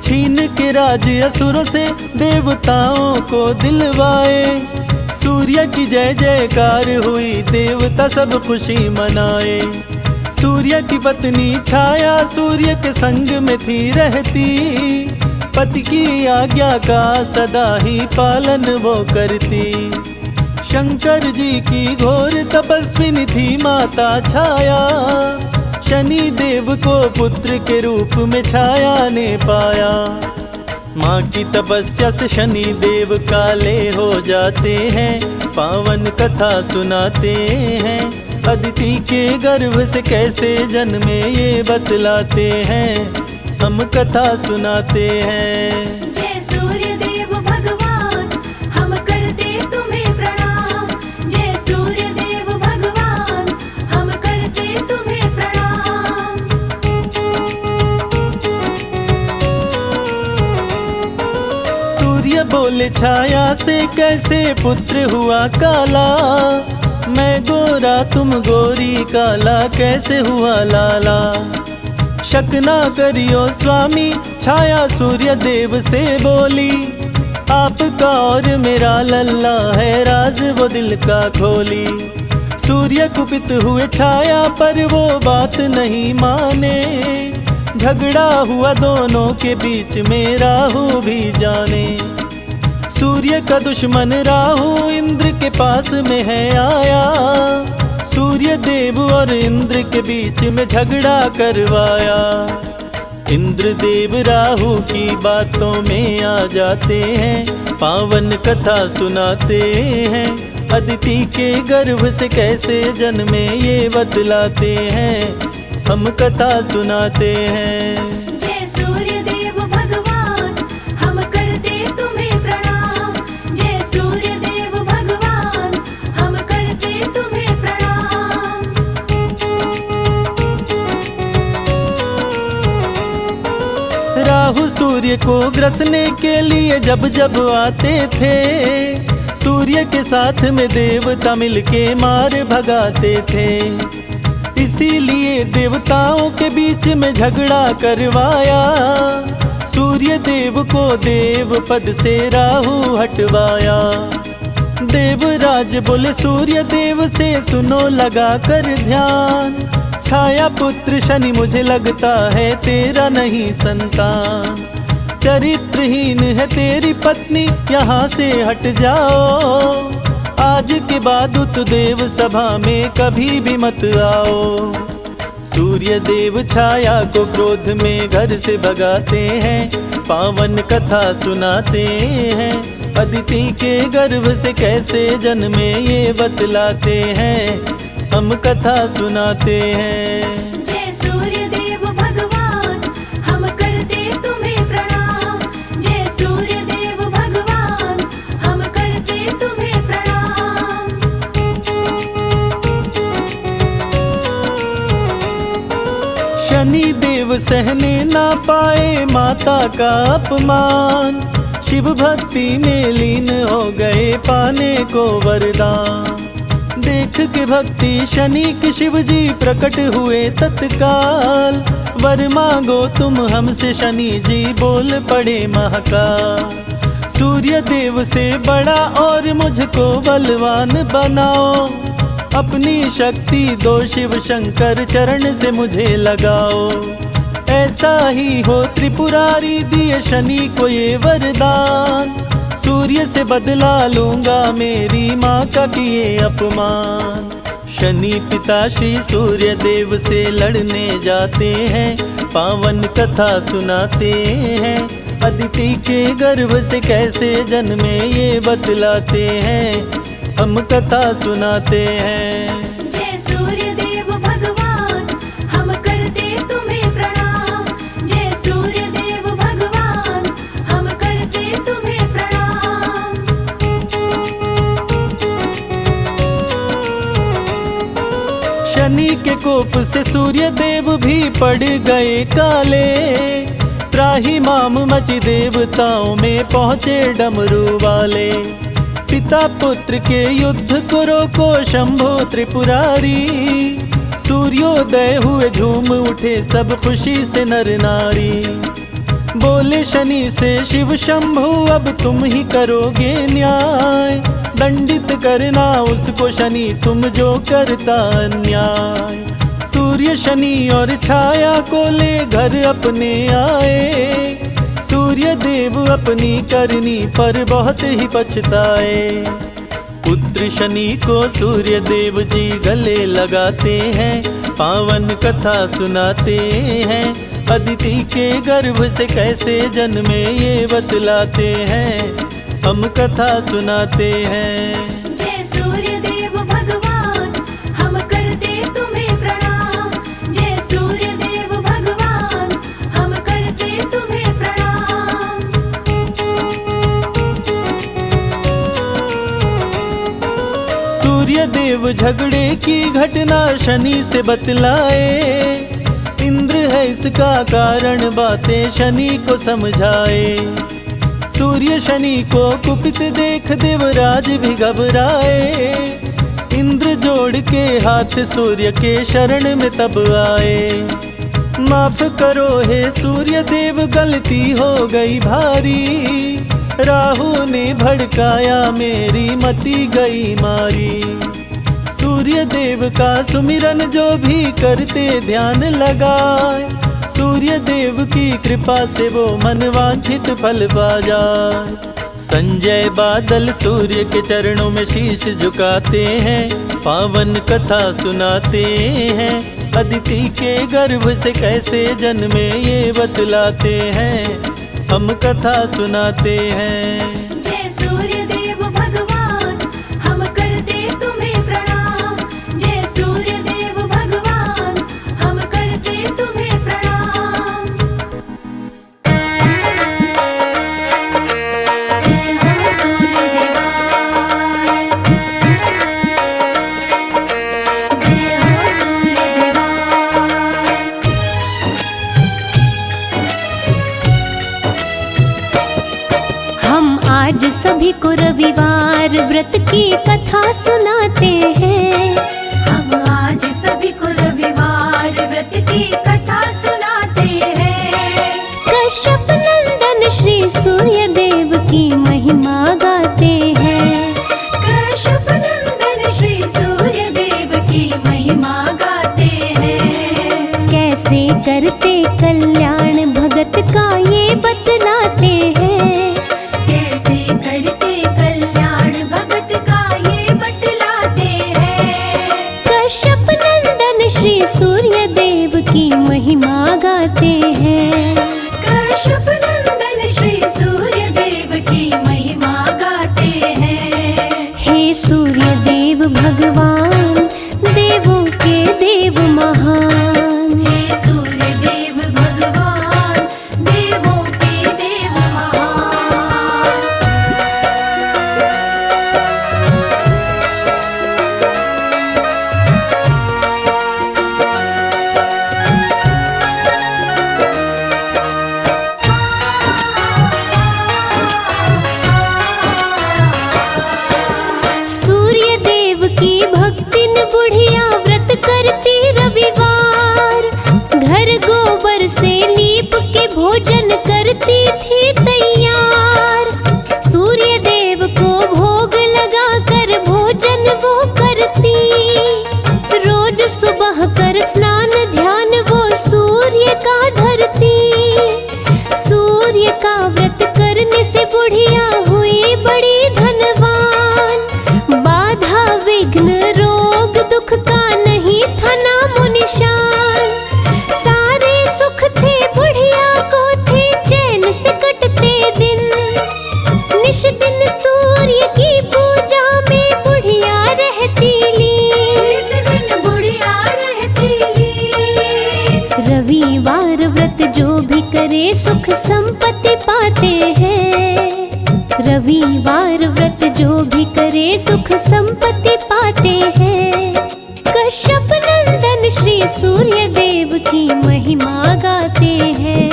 छीन के राज असुरों से देवताओं को दिलवाए। सूर्य की जय जयकार हुई, देवता सब खुशी मनाए। सूर्य की पत्नी छाया सूर्य के संग में थी रहती। पति की आज्ञा का सदा ही पालन वो करती। शंकर जी की घोर तपस्विनी थी माता छाया। शनि देव को पुत्र के रूप में छाया ने पाया। माँ की तपस्या से शनि देव काले हो जाते हैं। पावन कथा सुनाते हैं, अदिति के गर्भ से कैसे जन्मे ये बतलाते हैं। हम कथा सुनाते हैं। जय सूर्य देव भगवान, हम करते तुम्हें प्रणाम। जय सूर्य देव भगवान, हम करते तुम्हें प्रणाम। सूर्य बोले छाया से कैसे पुत्र हुआ काला, मैं गोरा तुम गोरी, काला कैसे हुआ लाला। शक ना करियो स्वामी, छाया सूर्य देव से बोली, आपका और मेरा लल्ला है, राज वो दिल का खोली। सूर्य कुपित हुए छाया पर वो बात नहीं माने, झगड़ा हुआ दोनों के बीच में राहु भी जाने। सूर्य का दुश्मन राहु इंद्र के पास में है आया, सूर्य देव और इंद्र के बीच में झगड़ा करवाया। इंद्र देव राहु की बातों में आ जाते हैं, पावन कथा सुनाते हैं। अदिति के गर्भ से कैसे जन्मे ये बतलाते हैं, हम कथा सुनाते हैं। जय सूर्य देव भगवान, हम करते तुम्हें प्रणाम। जय सूर्य देव भगवान, हम करते तुम्हें प्रणाम। राहु सूर्य को ग्रसने के लिए जब जब आते थे, सूर्य के साथ में देवता मिलके मार भगाते थे। इसीलिए देवताओं के बीच में झगड़ा करवाया, सूर्य देव को देव पद से राहु हटवाया। देवराज बोले सूर्य देव से, सुनो लगा कर ध्यान, छाया पुत्र शनि मुझे लगता है तेरा नहीं संतान। चरित्रहीन है तेरी पत्नी, यहाँ से हट जाओ, आज के बाद उत देव सभा में कभी भी मत आओ। सूर्य देव छाया को क्रोध में घर से भगाते हैं, पावन कथा सुनाते हैं। अदिति के गर्भ से कैसे जन्मे ये बतलाते हैं, हम कथा सुनाते हैं। जय सूर्य देव भगवान, हम करते तुम्हें प्रणाम। जय सूर्य देव भगवान, हम करते तुम्हें प्रणाम। शनि देव सहने ना पाए माता का अपमान, शिव भक्ति में लीन हो गए पाने को वरदान। देख के भक्ति शनि के शिव जी प्रकट हुए तत्काल, वर मांगो तुम हमसे शनि जी बोल पड़े महाकाल। सूर्य देव से बड़ा और मुझको बलवान बनाओ, अपनी शक्ति दो शिव शंकर चरण से मुझे लगाओ। ऐसा ही हो त्रिपुरारी दिए शनि को ये वरदान, सूर्य से बदला लूंगा मेरी माँ का किए अपमान। शनि पिता श्री सूर्य देव से लड़ने जाते हैं, पावन कथा सुनाते हैं। अदिति के गर्भ से कैसे जन्मे ये बतलाते हैं, हम कथा सुनाते हैं। जय सूर्य देव भगवान, हम करते तुम्हें प्रणाम। जय सूर्य देव भगवान, हम करते तुम्हें प्रणाम। शनि के कोप से सूर्य देव भी पड़ गए काले, त्राही माम मची देवताओं में पहुँचे डमरू वाले। पिता पुत्र के युद्ध को रोको शंभो त्रिपुरारी, सूर्योदय हुए झूम उठे सब खुशी से नर नारी। बोले शनि से शिव शंभु अब तुम ही करोगे न्याय, दंडित करना उसको शनि तुम जो करता अन्याय। सूर्य शनि और छाया को ले घर अपने आए, सूर्य देव अपनी करनी पर बहुत ही पछताए। पुत्र शनि को सूर्य देव जी गले लगाते हैं, पावन कथा सुनाते हैं। अदिति के गर्भ से कैसे जन्मे ये बतलाते हैं, हम कथा सुनाते हैं। जय सूर्य देव भगवान, हम करते तुम्हें प्रणाम। जय सूर्य देव भगवान, हम करते देव झगड़े की घटना शनि से बतलाए। इंद्र है इसका कारण बातें शनि को समझाए। सूर्य शनि को कुपित देख देवराज भी घबराए। इंद्र जोड़ के हाथ सूर्य के शरण में तब आए। माफ करो हे सूर्य देव गलती हो गई भारी। राहु ने भड़काया मेरी मति गई मारी। सूर्य देव का सुमिरन जो भी करते ध्यान लगाए। सूर्य देव की कृपा से वो मनवांछित फल पा जाए। संजय बादल सूर्य के चरणों में शीश झुकाते हैं। पावन कथा सुनाते हैं। अदिति के गर्भ से कैसे जन्मे ये बतलाते हैं। हम कथा सुनाते हैं। जय सूर्य देव भगवान हम करते तुम्हें प्रणाम। जय सूर्य देव भगवान हम करते तुम्हें प्रणाम। जय हो सूर्य देवा। जय हो सूर्य देवा। हम आज सभी को रविवार व्रत की कथा सुनाते हैं। हम आज सभी को रविवार व्रत की कथा सुनाते हैं। कश्यप नंदन श्री सूर्य देव की महिमा गाते हैं। कश्यप नंदन श्री सूर्य देव की महिमा गाते हैं। कैसे करते कल्याण भगत का ये बतलाते हैं। कैसे करते कल्याण भगत का ये बतलाते हैं। कश्यप नंदन श्री सूर्य देव की महिमा गाते हैं। कश्यप नंदन श्री सूर्य देव की महिमा गाते हैं। हे सूर्य देव भगवान देवों के देव महान। हे सूर्य देव भगवान देवों के देव महान। सूर्य देव की भक्तिन बुढ़िया व्रत करती रविवार। घर गोबर से लीप के भोजन करती थी तैयार। सूर्य देव को भोग लगा कर भोजन वो करती। रोज सुबह कर स्नान ध्यान वो सूर्य का धरती। सूर्य का व्रत करने से बुढ़िया हुई बड़ी धनवान। बाधा विघ्न रोग दुख का नहीं था नामो निशान। सारे सुख थे बुढ़िया को थे चैन से कटते दिन। निश दिन सूर्य की पूजा में बुढ़िया रहती लीन। इस दिन बुढ़िया रहती लीन। रविवार व्रत जो भी करे सुख संपत्ति पाते हैं। रविवार व्रत जो भी करे सुख संपत्ति पाते हैं। कश्यप नंदन श्री सूर्य देव की महिमा गाते हैं।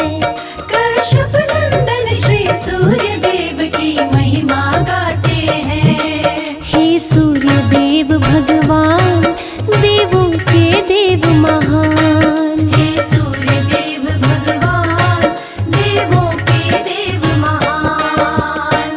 कश्यप नंदन श्री सूर्य देव की महिमा गाते हैं। हे सूर्य देव भगवान देवों के देव महान। हे सूर्य देव भगवान देवों के देव महान।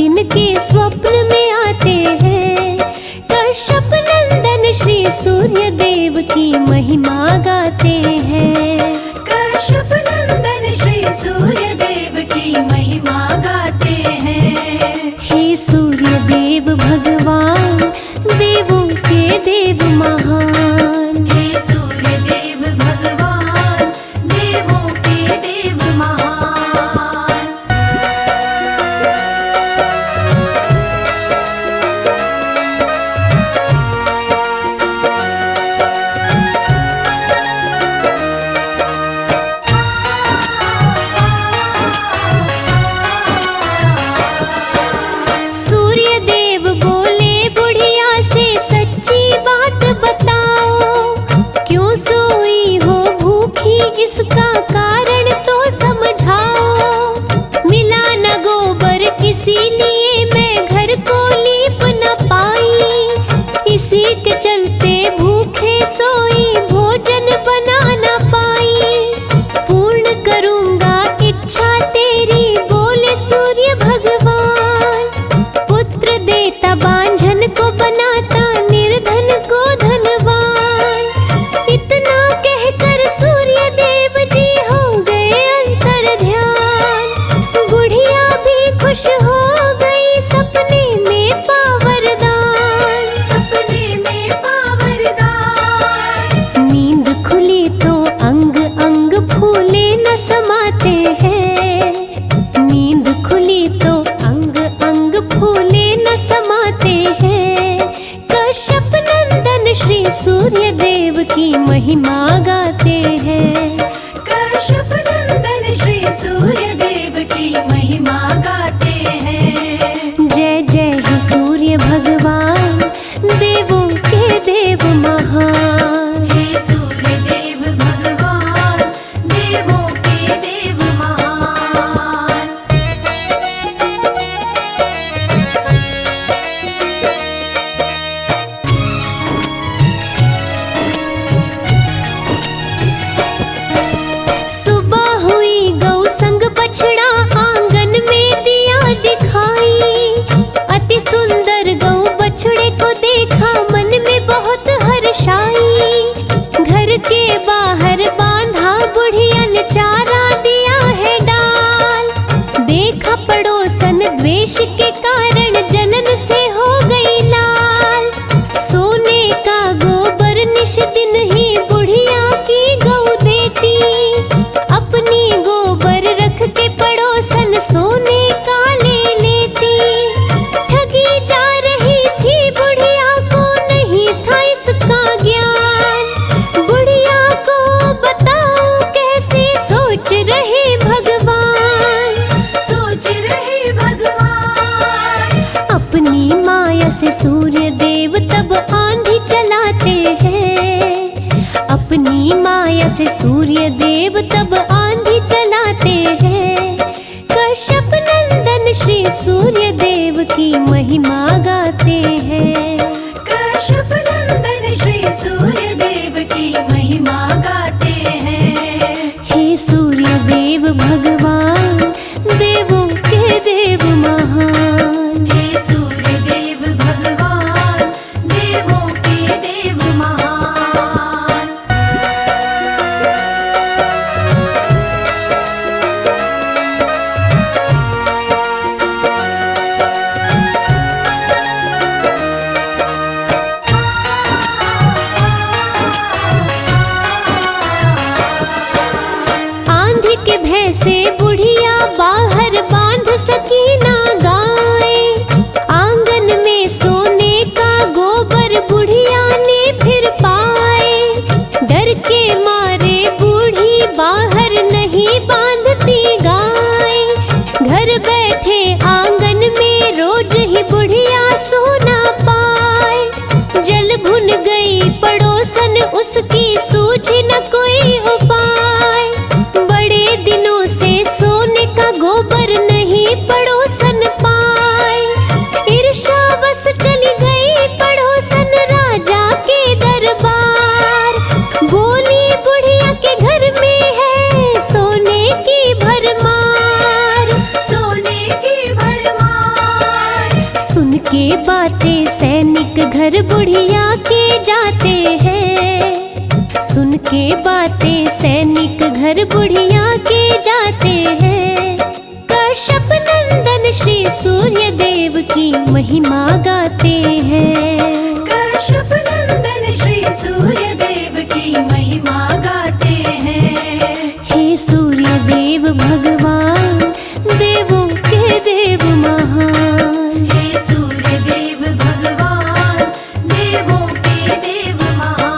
भक्तिन के स्वप्न में आते हैं। कश्यप नंदन श्री सूर्य देव की महिमा गाते हैं। कश्यप नंदन श्री सूर्य देव की महिमा गाते हैं। हे सूर्य देव भगवान, देवों के देव महान। हे सूर्य देव भगवान, देवों के देव महान। सूर्य देव बोले बुढ़िया से सच्ची बात बताओ, क्यों सोई हो भूखी इसका कारण तो समझाओ। मिला न गोबर इसीलिए मैं घर को लीप न पाई, इसी के चलते भूखे सोई भोजन बना न पाई। पूर्ण करूंगा इच्छा तेरी बोले सूर्य भगवान। पुत्र देता बांझन को बनाता निर्धन को धनवान। इतना कहकर सूर्य देव जी हो गए अंतर ध्यान। बुढ़िया भी खुश हो गई सपने में पावरदान। सपने में पावरदान। नींद खुली तो अंग अंग फूले न समाते हैं। नींद खुली तो अंग अंग फूले न समाते हैं। कश्यप नंदन श्री सूर्य देव की महिमा गाते हैं। कश्यप नंदन श्री सूर्य देव की महिमा गाते हैं। जय जय हे सूर्य भगवान, देवों के देव महान। हे सूर्य देव भगवान, देवों के देव महान। सुबह हुई गौ संग बछड़ा आंगन में दिया दिखाई। अति सुंदर गौ बछड़े को देखा मन में बहुत हर्षाई। घर के बाहर बांधा बुढ़िया ने चारा दिया है डाल। देखा पड़ोसन द्वेष के कारण जलन से हो गई लाल। सोने का गोबर निश दिन ही बुढ़िया की गौ देती। अपनी गोबर रख के पड़ोसन सोने का ले लेती। ठगी जा रही थी बुढ़िया को नहीं था इसका ज्ञान। बुढ़िया को बताओ कैसे सोच रहे भगवान। सोच रहे भगवान। अपनी माया से सूर्य देव तब आंधी चलाते हैं। अपनी माया से सूर्य देव तब आंधी चलाते हैं। कश्यप नंदन श्री सूर्य देव की महिमा गाते हैं। कश्यप नंदन श्री सूर्य देव की महिमा गाते हैं। हे सूर्य देव भगवान, देवों के देव महान। हे सूर्य देव भगवान, देवों के देव महान। आंधी के भय से बुढ़िया बाहर बांध सकी ना गाय। आंगन में सोने का गोबर बुढ़िया ने फिर पाए। डर के मारे बूढ़ी बाहर नहीं बांधती गाय। घर बैठे आंगन में रोज ही बुढ़िया सोना पाए। जल भुन गई पड़ोसन उसकी सूझी न कोई उपाय। बड़े दिनों से सोने का गोबर नहीं पड़ोसन पाए। ईर्ष्यावश चली गई पड़ोसन राजा के दरबार। बोली बुढ़िया के घर में है सोने की भरमार। सोने की भरमार। घर बुढ़िया के जाते हैं। कश्यप नंदन श्री सूर्य देव की महिमा गाते हैं। कश्यप नंदन श्री सूर्य देव की महिमा गाते हैं। हे सूर्य देव भगवान, देवों के देव महान। हे सूर्य देव भगवान, देवों के देव महान।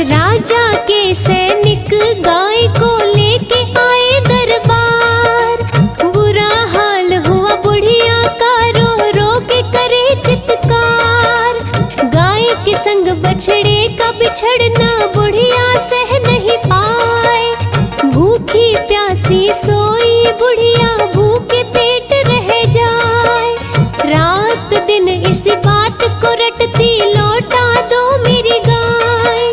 राजा के सैनिक गाय को लेके आए दरबार। बुरा हाल हुआ बुढ़िया का, रो रो के करे चित्कार। गाय के संग बछड़े का बिछड़ना बुढ़िया सह नहीं पाए। भूखी प्यासी सोई बुढ़िया, भूखे पेट रह जाए। रात दिन इसी बात को रटती, लौटा दो मेरी गाय।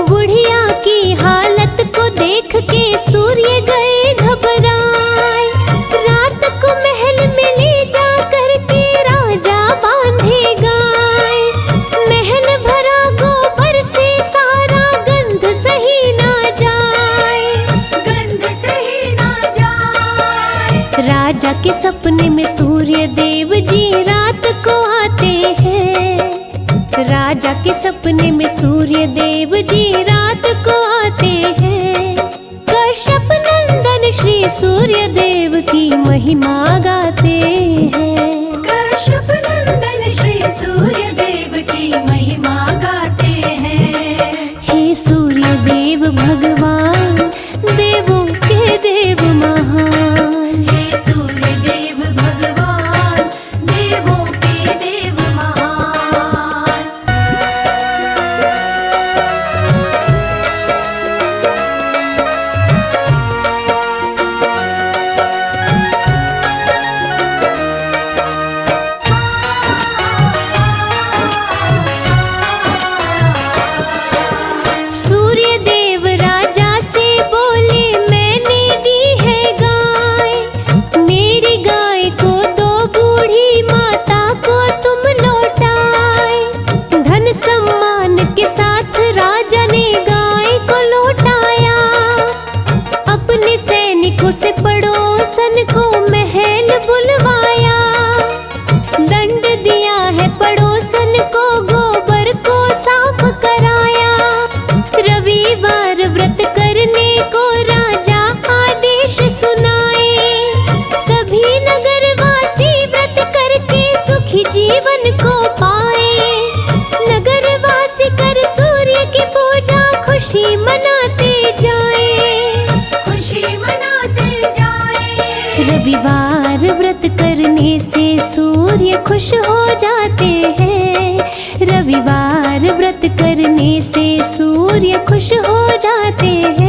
बुढ़िया की हालत को देख के सूर्य गए घबराए। रात को महल में ले जा करके राजा बांधे गाय। महल भरा गोबर से सारा, गंध सही ना जाए। गंध सही ना जाए। राजा के सपने में सूर्य देव जी रात को आते हैं। राजा के सपने में सूर्य देव जी रात को आते हैं। कश्यप नंदन श्री सूर्य देव की महिमा गाते हैं। कश्यप नंदन श्री सूर्य देव की महिमा गाते हैं। हे सूर्य देव भगवान, देवों के देव महान। हे सूर्य देव भगवान, देवों के देव महान। सूर्य देव राजा से बोले, मैंने दी है गाय। मेरी गाय को दो, बूढ़ी माता को तुम लौटाए। धन सम्मान के साथ राजा ने गाय को लौटाया। अपने सैनिकों से पड़ोसन को महल बुलवाया। दंड दिया है पड़ोसन को, गोबर को साफ कराया। रविवार व्रत करने को राजा आदेश सुनाए। सभी नगरवासी व्रत करके सुखी जीवन को पाए। नगरवासी कर सूर्य की पूजा, खुशी मनाते जाए। खुशी मनाते जाए। रविवार व्रत करने से सूर्य खुश हो जाते हैं। रविवार व्रत करने से सूर्य खुश हो जाते हैं।